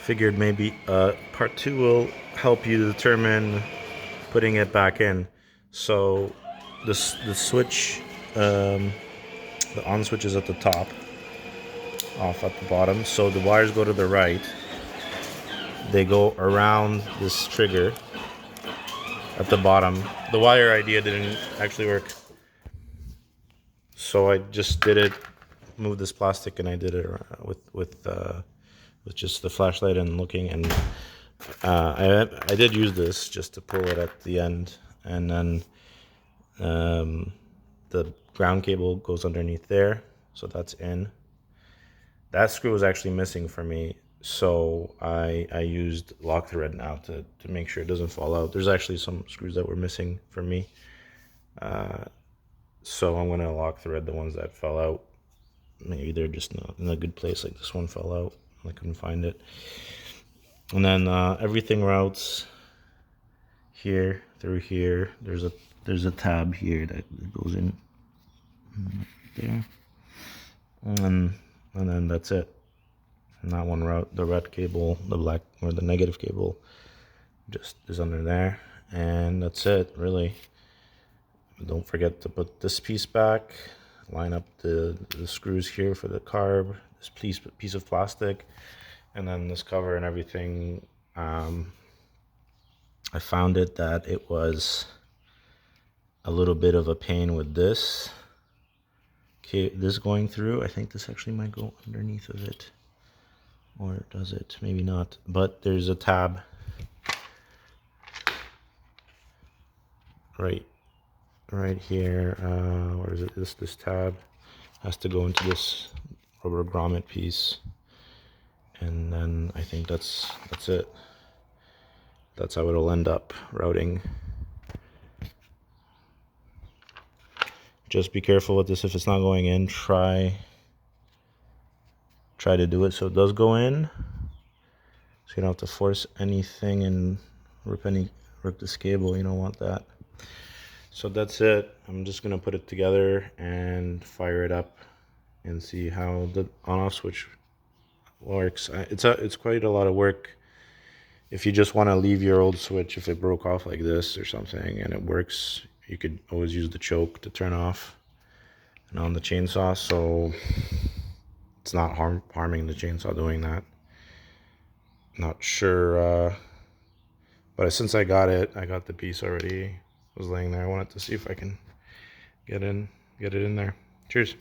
figured maybe part 2 will help you determine putting it back in. So the switch, the on switch is at the top, off at the bottom. So the wires go to the right. They go around this trigger at the bottom. The wire idea didn't actually work, so I just did it. Moved this plastic and I did it with just the flashlight and looking. And I did use this just to pull it at the end, and then the ground cable goes underneath there, so that's in. That screw was actually missing for me, so I used lock thread now to make sure it doesn't fall out. There's actually some screws that were missing for me, so I'm going to lock thread the ones that fell out. Maybe they're just not in a good place, like this one fell out. I couldn't find it. And then everything routes here through here. There's a tab here that goes in there, and then that's it. And that one route, the red cable, the black or the negative cable, just is under there, and that's it really. Don't forget to put this piece back. Line up the screws here for the carb. This piece of plastic, and then this cover and everything. I found it that it was a little bit of a pain with this. Okay, this going through. I think this actually might go underneath of it, or does it? Maybe not. But there's a tab right here. Where is it? This tab has to go into this rubber grommet piece, and then I think that's it. That's how it'll end up routing. Just be careful with this. If it's not going in, try to do it so it does go in, so you don't have to force anything and rip this cable. You don't want that. So that's it. I'm just gonna put it together and fire it up and see how the on-off switch works. It's quite a lot of work. If you just want to leave your old switch, if it broke off like this or something and it works, you could always use the choke to turn off and on the chainsaw, so it's not harming the chainsaw doing that. Not sure, but since I got the piece already. It was laying there. I wanted to see if I can get it in there. Cheers.